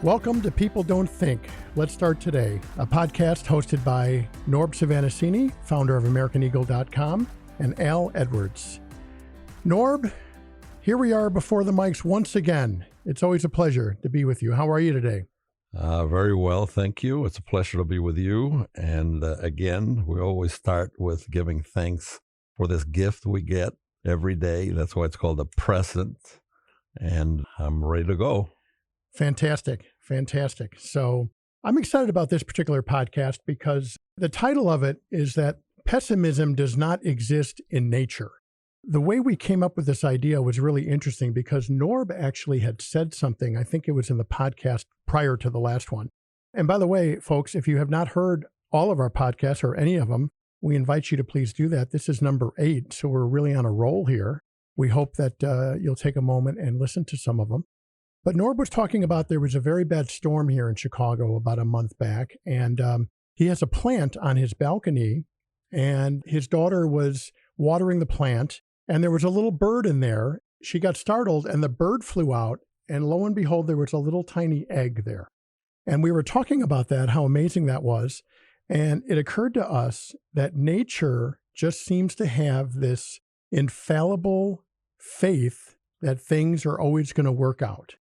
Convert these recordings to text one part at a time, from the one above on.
Welcome to People Don't Think. Let's Start Today, a podcast hosted by Norb Svanascini, founder of AmericanEagle.com, and Al Edwards. Norb, here we are before the mics once again. It's always a pleasure to be with you. How are you today? Very well, thank you. It's a pleasure to be with you. And again, we always start with giving thanks for this gift we get every day. That's why it's called a present. And I'm ready to go. Fantastic. So I'm excited about this particular podcast because the title of it is that pessimism does not exist in nature. The way we came up with this idea was really interesting because Norb actually had said something, I think it was in the podcast prior to the last one. And by the way, folks, if you have not heard all of our podcasts or any of them, we invite you to please do that. This is number 8, so we're really on a roll here. We hope that you'll take a moment and listen to some of them. But Norb was talking about there was a very bad storm here in Chicago about a month back, and he has a plant on his balcony, and his daughter was watering the plant, and there was a little bird in there. She got startled, and the bird flew out, and lo and behold, there was a little tiny egg there. And we were talking about that, how amazing that was, and it occurred to us that nature just seems to have this infallible faith that things are always going to work out.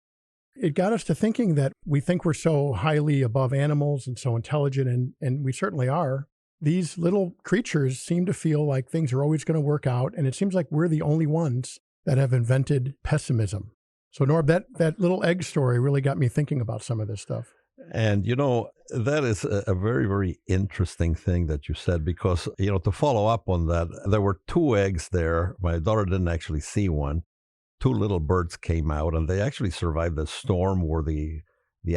It got us to thinking that we think we're so highly above animals and so intelligent, and we certainly are. These little creatures seem to feel like things are always going to work out, and it seems like we're the only ones that have invented pessimism. So, Norb, that little egg story really got me thinking about some of this stuff. And, that is a very, very interesting thing that you said because, to follow up on that, there were 2 eggs there. My daughter didn't actually see one. 2 little birds came out, and they actually survived the storm where the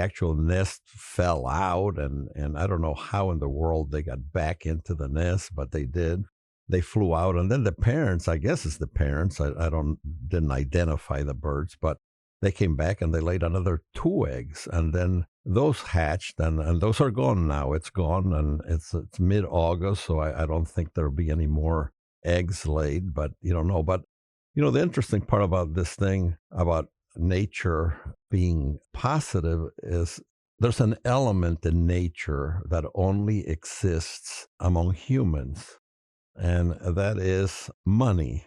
actual nest fell out, and I don't know how in the world they got back into the nest, but they did. They flew out, and then the parents, I guess it's the parents, didn't identify the birds, but they came back and they laid another 2 eggs, and then those hatched, and those are gone now. It's gone, and it's mid-August, so I don't think there'll be any more eggs laid, but you don't know. But the interesting part about this thing, about nature being positive, is there's an element in nature that only exists among humans, and that is money.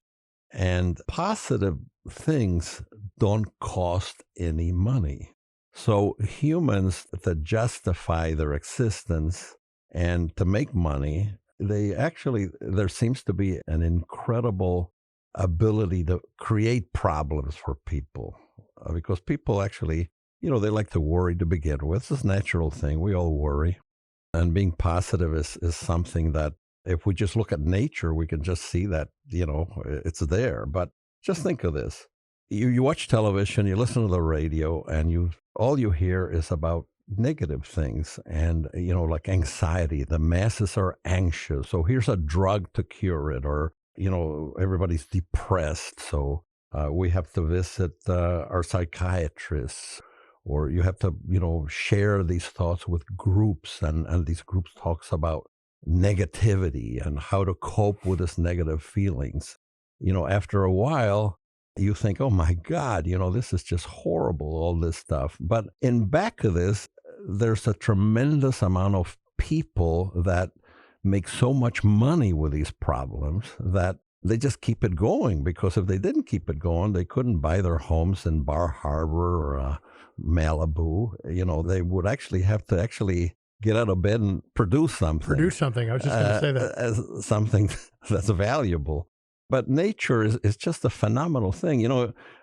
And positive things don't cost any money. So humans that justify their existence and to make money, there seems to be an incredible ability to create problems for people because people actually, they like to worry to begin with. It's a natural thing. We all worry. And being positive is something that if we just look at nature, we can just see that, it's there. But just think of this. You watch television, you listen to the radio, and all you hear is about negative things and, like anxiety. The masses are anxious. So here's a drug to cure it, or everybody's depressed, so we have to visit our psychiatrists, or you have to, share these thoughts with groups, and these groups talks about negativity and how to cope with these negative feelings. After a while, you think, oh my God, this is just horrible, all this stuff. But in back of this, there's a tremendous amount of people that make so much money with these problems that they just keep it going, because if they didn't keep it going, they couldn't buy their homes in Bar Harbor or Malibu. They would actually have to get out of bed and produce something. I was just going to say that. As something that's valuable. But nature is just a phenomenal thing.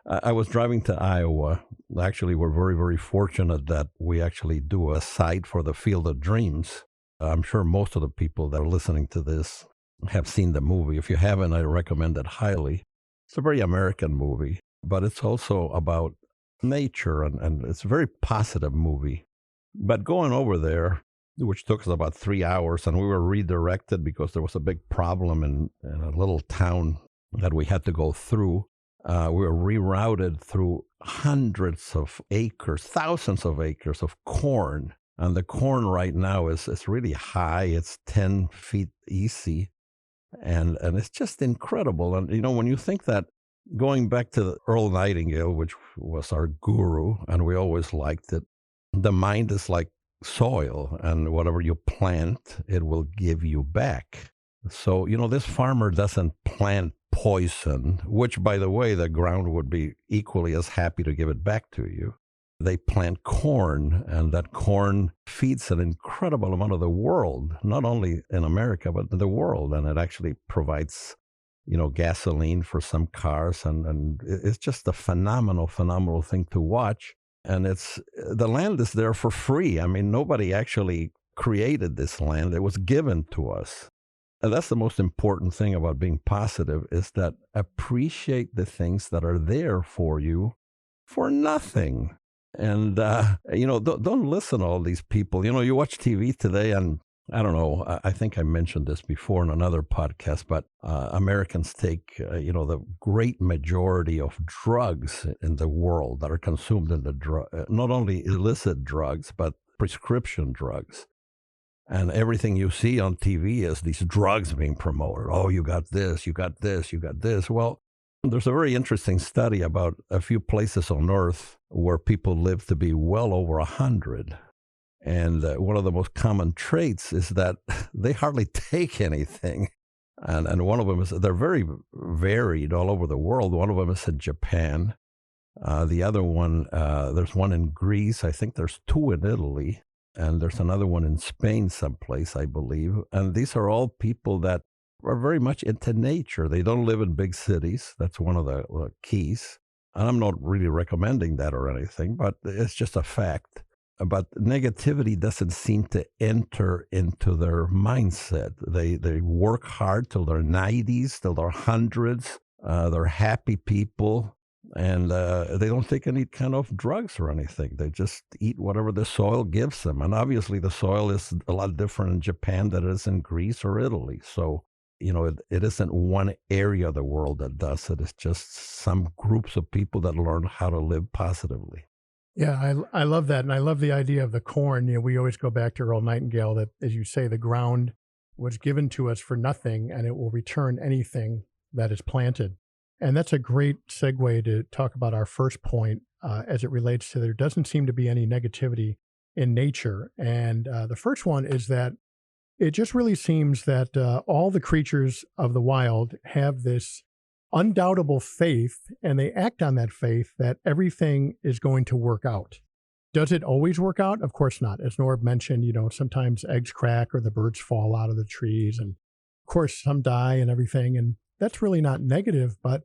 I was driving to Iowa. Actually, we're very, very fortunate that we actually do a site for the Field of Dreams. I'm sure most of the people that are listening to this have seen the movie. If you haven't, I recommend it highly. It's a very American movie, but it's also about nature, and it's a very positive movie. But going over there, which took us about 3 hours, and we were redirected because there was a big problem in a little town that we had to go through. We were rerouted through hundreds of acres, thousands of acres of corn. And the corn right now is really high. It's 10 feet easy. And it's just incredible. And, when you think that, going back to Earl Nightingale, which was our guru, and we always liked it, The mind is like soil, and whatever you plant, it will give you back. So, this farmer doesn't plant poison, which, by the way, the ground would be equally as happy to give it back to you. They plant corn, and that corn feeds an incredible amount of the world, not only in America, but the world. And it actually provides, gasoline for some cars. And it's just a phenomenal, phenomenal thing to watch. And the land is there for free. I mean, nobody actually created this land. It was given to us. And that's the most important thing about being positive, is that appreciate the things that are there for you for nothing. And, don't listen to all these people. You watch TV today, and I don't know, I think I mentioned this before in another podcast, but Americans take, the great majority of drugs in the world that are consumed in not only illicit drugs, but prescription drugs. And everything you see on TV is these drugs being promoted. Oh, you got this, you got this, you got this. Well, there's a very interesting study about a few places on Earth where people live to be well over 100. And one of the most common traits is that they hardly take anything. And one of them is, they're very varied all over the world. One of them is in Japan. The other one, there's one in Greece. I think there's two in Italy. And there's another one in Spain someplace, I believe. And these are all people that are very much into nature. They don't live in big cities. That's one of the keys. And I'm not really recommending that or anything, but it's just a fact. But negativity doesn't seem to enter into their mindset. They work hard till their 90s, till their hundreds. They're happy people, and they don't take any kind of drugs or anything. They just eat whatever the soil gives them. And obviously the soil is a lot different in Japan than it is in Greece or Italy. So, it isn't one area of the world that does it. It's just some groups of people that learn how to live positively. Yeah, I love that. And I love the idea of the corn. We always go back to Earl Nightingale that, as you say, the ground was given to us for nothing, and it will return anything that is planted. And that's a great segue to talk about our first point as it relates to there doesn't seem to be any negativity in nature. And the first one is that it just really seems that all the creatures of the wild have this undoubtable faith, and they act on that faith that everything is going to work out. Does it always work out? Of course not. As Norb mentioned, sometimes eggs crack or the birds fall out of the trees, and of course some die and everything. And that's really not negative, but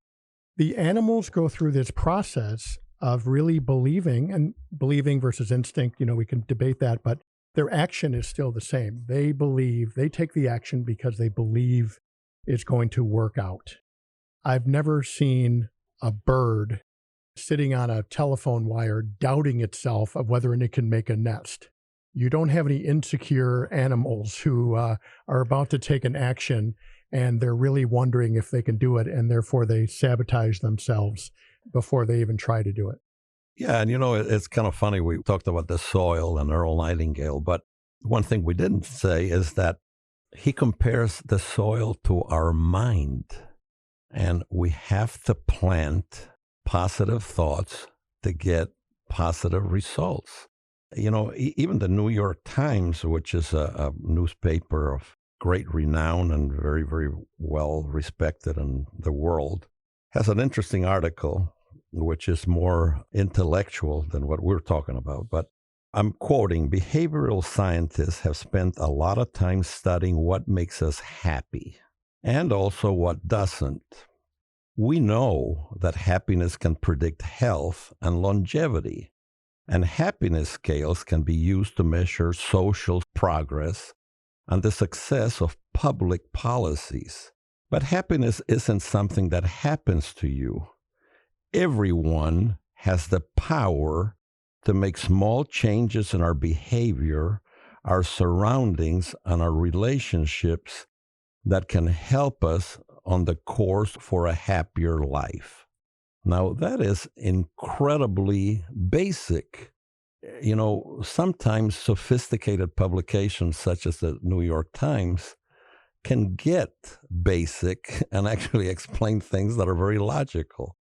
the animals go through this process of really believing, and believing versus instinct, we can debate that, but their action is still the same. They believe, they take the action because they believe it's going to work out. I've never seen a bird sitting on a telephone wire doubting itself of whether it can make a nest. You don't have any insecure animals who are about to take an action and they're really wondering if they can do it, and therefore they sabotage themselves before they even try to do it. Yeah, and it's kind of funny. We talked about the soil and Earl Nightingale, but one thing we didn't say is that he compares the soil to our mind. And we have to plant positive thoughts to get positive results. Even the New York Times, which is a newspaper of great renown and very, very well respected in the world, has an interesting article, which is more intellectual than what we're talking about. But I'm quoting, behavioral scientists have spent a lot of time studying what makes us happy and also what doesn't. We know that happiness can predict health and longevity, and happiness scales can be used to measure social progress and the success of public policies. But happiness isn't something that happens to you. Everyone has the power to make small changes in our behavior, our surroundings, and our relationships that can help us on the course for a happier life. Now, that is incredibly basic. Sometimes sophisticated publications such as the New York Times can get basic and actually explain things that are very logical.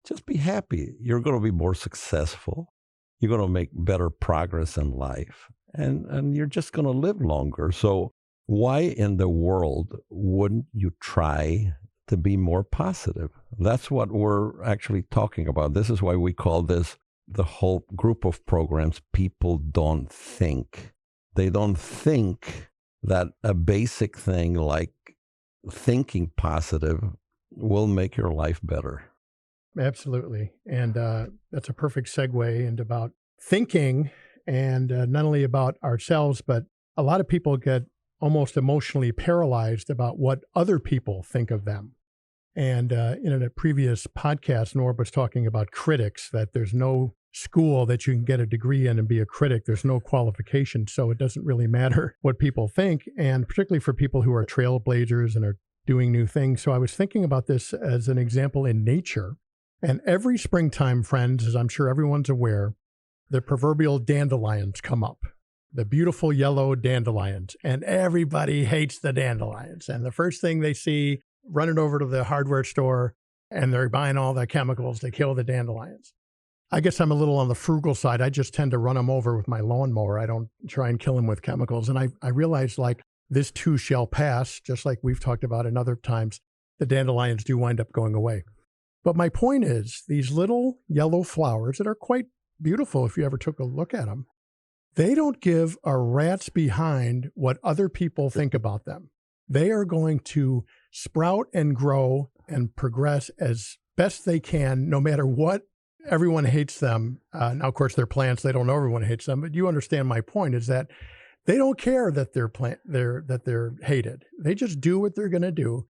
Just be happy. You're going to be more successful. you're going to make better progress in life, and you're just going to live longer. So why in the world wouldn't you try to be more positive? That's what we're actually talking about. This is why we call this, the whole group of programs, People Don't Think. They don't think that a basic thing like thinking positive will make your life better. Absolutely. And that's a perfect segue into about thinking, and not only about ourselves, but a lot of people get almost emotionally paralyzed about what other people think of them. And in a previous podcast, Norb was talking about critics, that there's no school that you can get a degree in and be a critic. There's no qualification. So it doesn't really matter what people think, and particularly for people who are trailblazers and are doing new things. So I was thinking about this as an example in nature. And every springtime, friends, as I'm sure everyone's aware, the proverbial dandelions come up, the beautiful yellow dandelions, and everybody hates the dandelions. And the first thing they see, running over to the hardware store, and they're buying all the chemicals to kill the dandelions. I guess I'm a little on the frugal side. I just tend to run them over with my lawnmower. I don't try and kill them with chemicals. And I realized, like, this too shall pass, just like we've talked about in other times. The dandelions do wind up going away. But my point is, these little yellow flowers that are quite beautiful if you ever took a look at them, they don't give a rat's behind what other people think about them. They are going to sprout and grow and progress as best they can, no matter what everyone hates them. Now, of course, they're plants. They don't know everyone hates them, but you understand my point, is that they don't care that they're hated. They just do what they're going to do.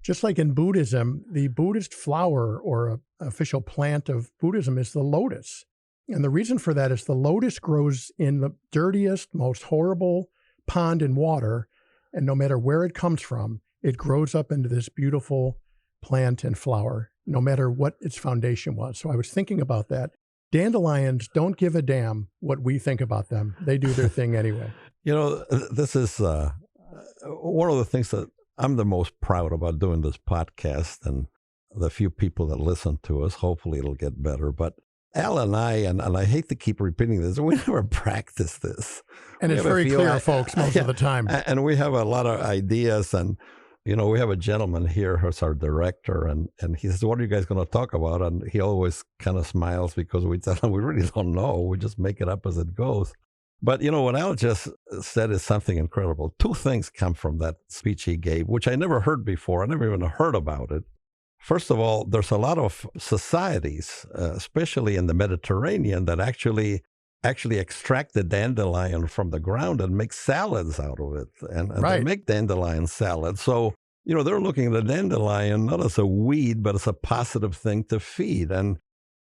Just like in Buddhism, the Buddhist flower or official plant of Buddhism is the lotus. And the reason for that is the lotus grows in the dirtiest, most horrible pond in water. And no matter where it comes from, it grows up into this beautiful plant and flower, no matter what its foundation was. So I was thinking about that. Dandelions don't give a damn what we think about them. They do their thing anyway. You know, this is one of the things that I'm the most proud about doing this podcast, and the few people that listen to us. Hopefully it'll get better. But Al and I hate to keep repeating this, we never practice this. And it's very clear, folks, most of the time. And we have a lot of ideas. And, you know, we have a gentleman here who's our director, and he says, what are you guys going to talk about? And he always kind of smiles because we tell him we really don't know. We just make it up as it goes. But, you know, what Al just said is something incredible. Two things come from that speech he gave, which I never heard before. I never even heard about it. First of all, there's a lot of societies, especially in the Mediterranean, that actually extract the dandelion from the ground and make salads out of it. And Right. They make dandelion salad. So, you know, they're looking at the dandelion not as a weed, but as a positive thing to feed. And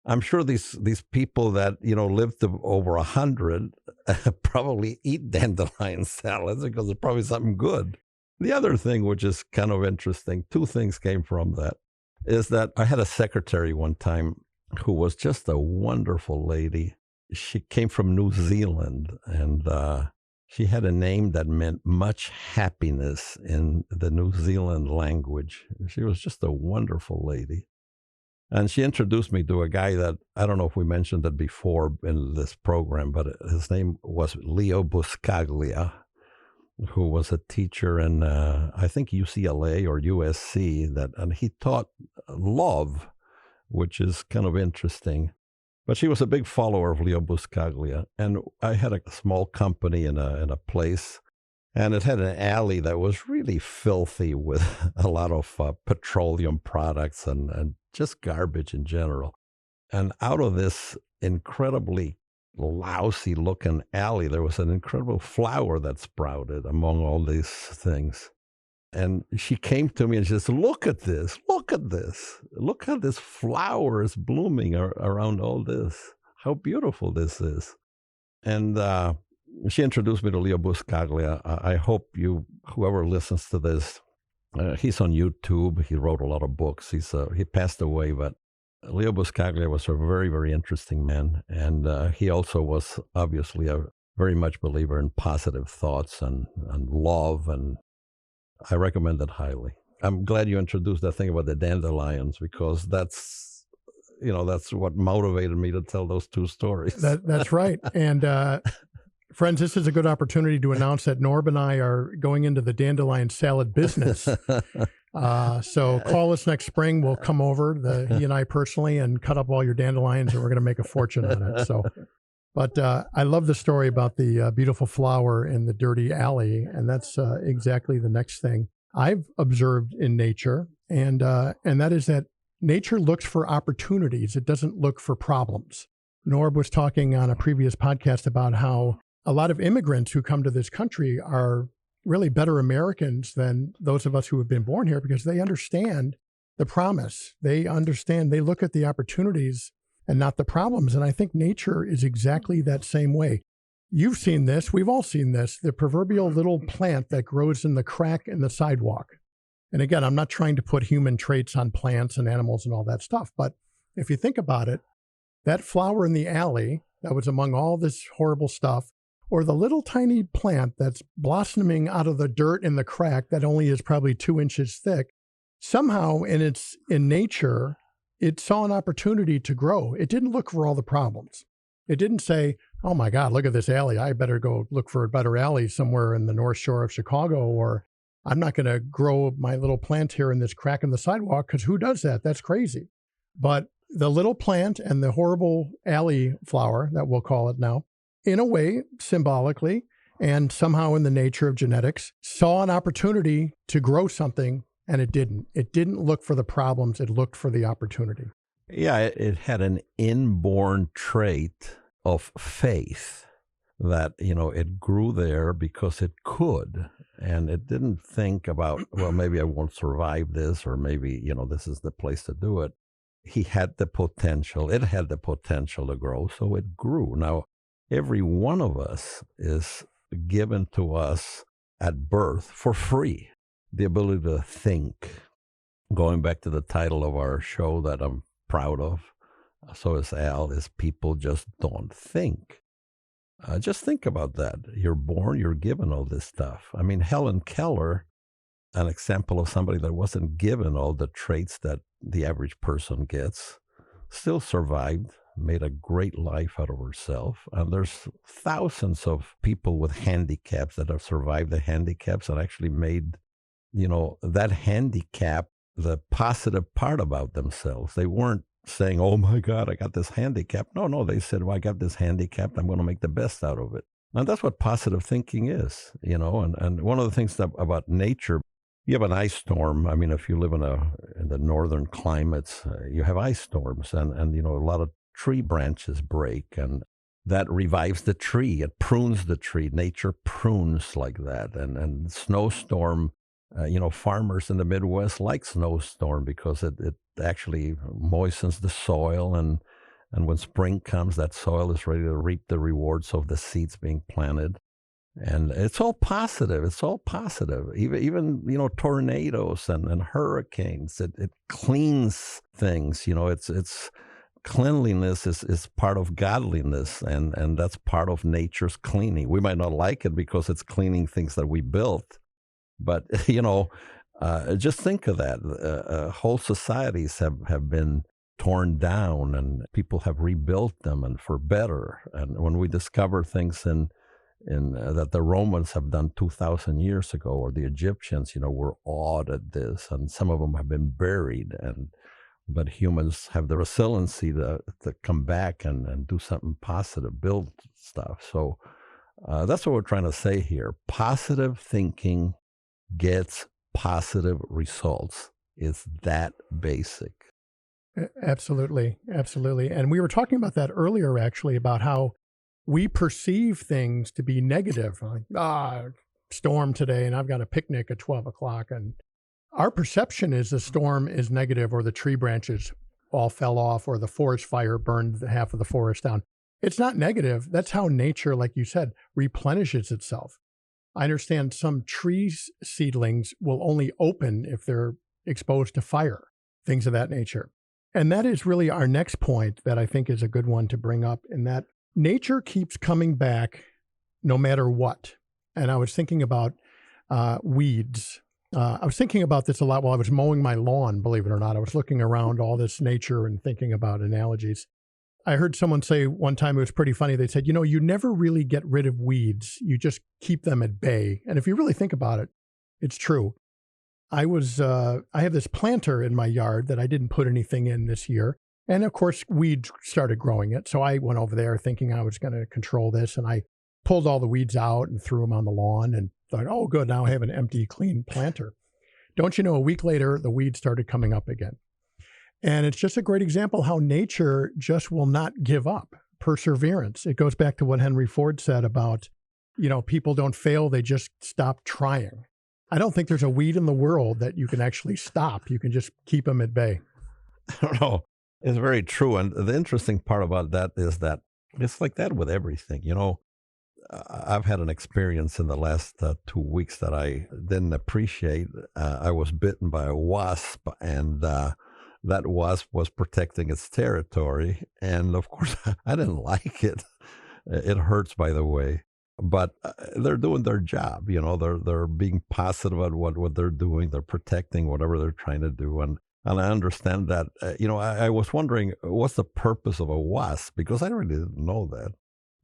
I'm sure these people that, you know, live to over 100 probably eat dandelion salads because it's probably something good. The other thing, which is kind of interesting, two things came from that, is that I had a secretary one time who was just a wonderful lady. She came from New Zealand, and she had a name that meant much happiness in the New Zealand language. She was just a wonderful lady. And she introduced me to a guy that, I don't know if we mentioned it before in this program, but his name was Leo Buscaglia, who was a teacher in, I think, UCLA or USC, and he taught love, which is kind of interesting. But she was a big follower of Leo Buscaglia. And I had a small company in a place, and it had an alley that was really filthy with a lot of petroleum products and just garbage in general. And out of this incredibly lousy looking alley, there was an incredible flower that sprouted among all these things. And she came to me and she says, look at this, look at this. Look how this flower is blooming around all this. How beautiful this is. And she introduced me to Leo Buscaglia. I hope whoever listens to this, he's on YouTube. He wrote a lot of books. He passed away, but Leo Buscaglia was a very, very interesting man. And he also was obviously a very much believer in positive thoughts and love. And I recommend it highly. I'm glad you introduced that thing about the dandelions, because that's that's what motivated me to tell those two stories. That's right. And friends, this is a good opportunity to announce that Norb and I are going into the dandelion salad business. So call us next spring. We'll come over, he and I personally, and cut up all your dandelions, and we're going to make a fortune on it. So, but I love the story about the beautiful flower in the dirty alley, and that's exactly the next thing I've observed in nature, and that is that nature looks for opportunities. It doesn't look for problems. Norb was talking on a previous podcast about how a lot of immigrants who come to this country are really better Americans than those of us who have been born here because they understand the promise. They understand, they look at the opportunities and not the problems. And I think nature is exactly that same way. You've seen this. We've all seen this, the proverbial little plant that grows in the crack in the sidewalk. And again, I'm not trying to put human traits on plants and animals and all that stuff. But if you think about it, that flower in the alley that was among all this horrible stuff, or the little tiny plant that's blossoming out of the dirt in the crack that only is probably 2 inches thick, somehow in nature, it saw an opportunity to grow. It didn't look for all the problems. It didn't say, oh my God, look at this alley. I better go look for a better alley somewhere in the North Shore of Chicago, or I'm not going to grow my little plant here in this crack in the sidewalk because who does that? That's crazy. But the little plant and the horrible alley flower, that we'll call it now, in a way, symbolically, and somehow in the nature of genetics, saw an opportunity to grow something, and it didn't. It didn't look for the problems. It looked for the opportunity. Yeah, it had an inborn trait of faith that, it grew there because it could. And it didn't think about, well, maybe I won't survive this, or maybe, this is the place to do it. He had the potential. It had the potential to grow, so it grew. Now, every one of us is given to us at birth for free, the ability to think. Going back to the title of our show that I'm proud of, so is Al, is people just don't think. Just think about that. You're born, you're given all this stuff. I mean, Helen Keller, an example of somebody that wasn't given all the traits that the average person gets, still survived, made a great life out of herself. And there's thousands of people with handicaps that have survived the handicaps and actually made, that handicap the positive part about themselves. They weren't saying, oh my God, I got this handicap. No, they said, well, I got this handicap. I'm going to make the best out of it. And that's what positive thinking is, and one of the things about nature, you have an ice storm. I mean, if you live in the northern climates, you have ice storms and a lot of tree branches break, and that revives the tree. It prunes the tree. Nature prunes like that. And snowstorm, farmers in the Midwest like snowstorm because it actually moistens the soil. And when spring comes, that soil is ready to reap the rewards of the seeds being planted. And it's all positive. It's all positive. Even tornadoes and hurricanes, it cleans things. It's cleanliness is part of godliness, and that's part of nature's cleaning. We might not like it because it's cleaning things that we built, but just think of that. Whole societies have been torn down, and people have rebuilt them, and for better. And when we discover things in that the Romans have done 2,000 years ago, or the Egyptians, were awed at this, and some of them have been buried, but humans have the resiliency to come back and do something positive, build stuff. So that's what we're trying to say here. Positive thinking gets positive results. It's that basic. Absolutely. Absolutely. And we were talking about that earlier, actually, about how we perceive things to be negative. Like, storm today, and I've got a picnic at 12 o'clock. And our perception is the storm is negative, or the tree branches all fell off, or the forest fire burned half of the forest down. It's not negative. That's how nature, like you said, replenishes itself. I understand some tree seedlings will only open if they're exposed to fire, things of that nature. And that is really our next point that I think is a good one to bring up, in that nature keeps coming back no matter what. And I was thinking about weeds. I was thinking about this a lot while I was mowing my lawn, believe it or not. I was looking around all this nature and thinking about analogies. I heard someone say one time, it was pretty funny. They said, you never really get rid of weeds. You just keep them at bay. And if you really think about it, it's true. I have this planter in my yard that I didn't put anything in this year. And of course, weeds started growing it. So I went over there thinking I was going to control this. And I pulled all the weeds out and threw them on the lawn and thought, oh, good, now I have an empty, clean planter. Don't you know, a week later, the weeds started coming up again. And it's just a great example how nature just will not give up. Perseverance. It goes back to what Henry Ford said about, people don't fail, they just stop trying. I don't think there's a weed in the world that you can actually stop. You can just keep them at bay. I don't know. It's very true. And the interesting part about that is that it's like that with everything. I've had an experience in the last 2 weeks that I didn't appreciate. I was bitten by a wasp, and that wasp was protecting its territory. And of course, I didn't like it. It hurts, by the way. But they're doing their job. They're being positive about what they're doing. They're protecting whatever they're trying to do. And I understand that. I was wondering, what's the purpose of a wasp? Because I really didn't know that.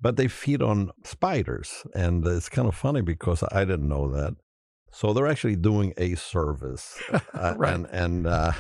But they feed on spiders, and it's kind of funny because I didn't know that. So they're actually doing a service, Right.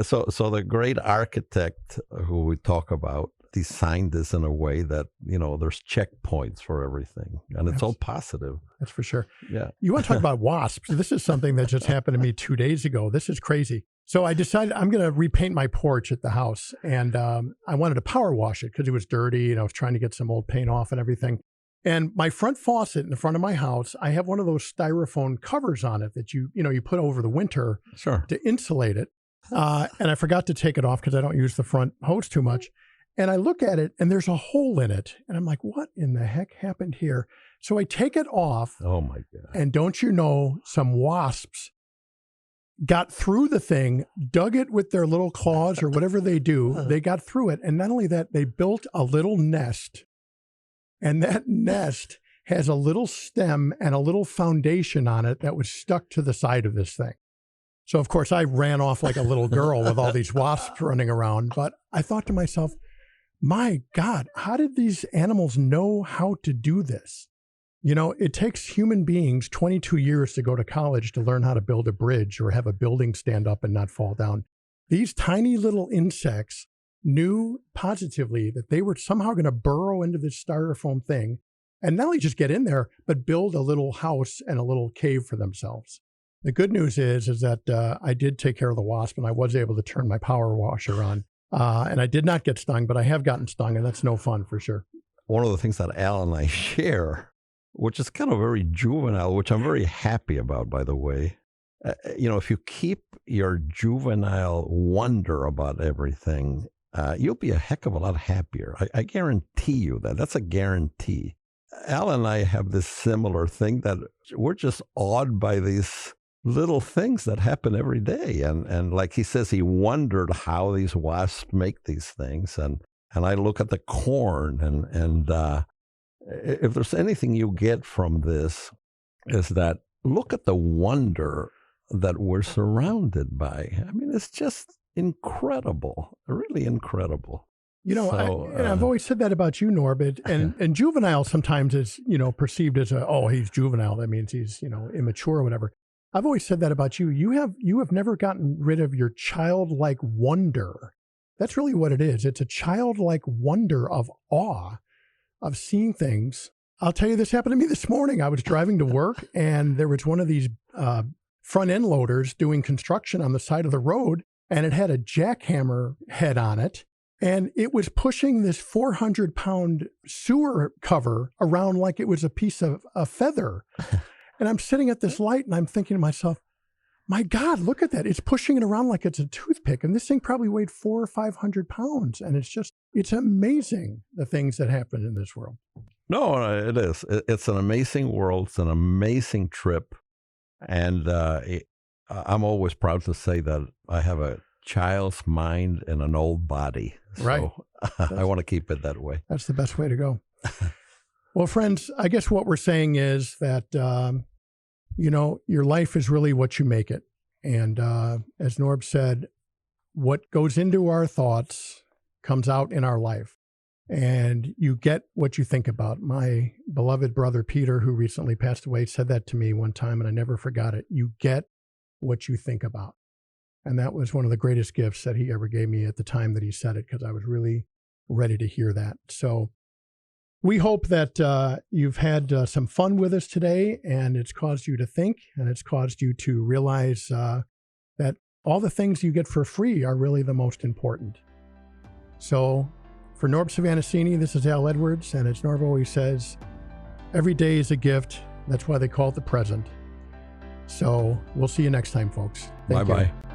So the great architect who we talk about designed this in a way that there's checkpoints for everything, and it's all positive. That's for sure. Yeah. You want to talk about wasps? This is something that just happened to me 2 days ago. This is crazy. So I decided I'm going to repaint my porch at the house, and I wanted to power wash it because it was dirty, and I was trying to get some old paint off and everything. And my front faucet in the front of my house, I have one of those styrofoam covers on it that you put over the winter Sure. to insulate it. And I forgot to take it off because I don't use the front hose too much. And I look at it, and there's a hole in it, and I'm like, what in the heck happened here? So I take it off. Oh my God. And don't you know, some wasps got through the thing, dug it with their little claws or whatever they do. They got through it. And not only that, they built a little nest. And that nest has a little stem and a little foundation on it that was stuck to the side of this thing. So, of course, I ran off like a little girl with all these wasps running around. But I thought to myself, my God, how did these animals know how to do this? It takes human beings 22 years to go to college to learn how to build a bridge or have a building stand up and not fall down. These tiny little insects knew positively that they were somehow going to burrow into this styrofoam thing and not only just get in there, but build a little house and a little cave for themselves. The good news is that I did take care of the wasp, and I was able to turn my power washer on. And I did not get stung, but I have gotten stung, and that's no fun for sure. One of the things that Al and I share, which is kind of very juvenile, which I'm very happy about, by the way. If you keep your juvenile wonder about everything, you'll be a heck of a lot happier. I guarantee you that. That's a guarantee. Al and I have this similar thing that we're just awed by these little things that happen every day. And like he says, he wondered how these wasps make these things. And I look at the corn, and if there's anything you get from this, is that look at the wonder that we're surrounded by. I mean, it's just incredible, really incredible. I've always said that about you, Norb. And juvenile sometimes is, perceived as he's juvenile. That means he's, immature or whatever. I've always said that about you. You have never gotten rid of your childlike wonder. That's really what it is. It's a childlike wonder of awe of seeing things. I'll tell you, this happened to me this morning. I was driving to work, and there was one of these front end loaders doing construction on the side of the road, and it had a jackhammer head on it. And it was pushing this 400-pound sewer cover around like it was a piece of a feather. And I'm sitting at this light, and I'm thinking to myself, my God, look at that. It's pushing it around like it's a toothpick. And this thing probably weighed 400 or 500 pounds. And it's amazing the things that happen in this world. No, it is. It's an amazing world. It's an amazing trip. And I'm always proud to say that I have a child's mind in an old body. Right. So I want to keep it that way. That's the best way to go. Well, friends, I guess what we're saying is that, your life is really what you make it. And as Norb said, what goes into our thoughts comes out in our life. And you get what you think about. My beloved brother Peter, who recently passed away, said that to me one time, and I never forgot it. You get what you think about. And that was one of the greatest gifts that he ever gave me at the time that he said it, because I was really ready to hear that. So we hope that you've had some fun with us today, and it's caused you to think, and it's caused you to realize that all the things you get for free are really the most important. So for Norb Svanascini, this is Al Edwards, and as Norb always says, every day is a gift. That's why they call it the present. So we'll see you next time, folks. Thank you. Bye-bye.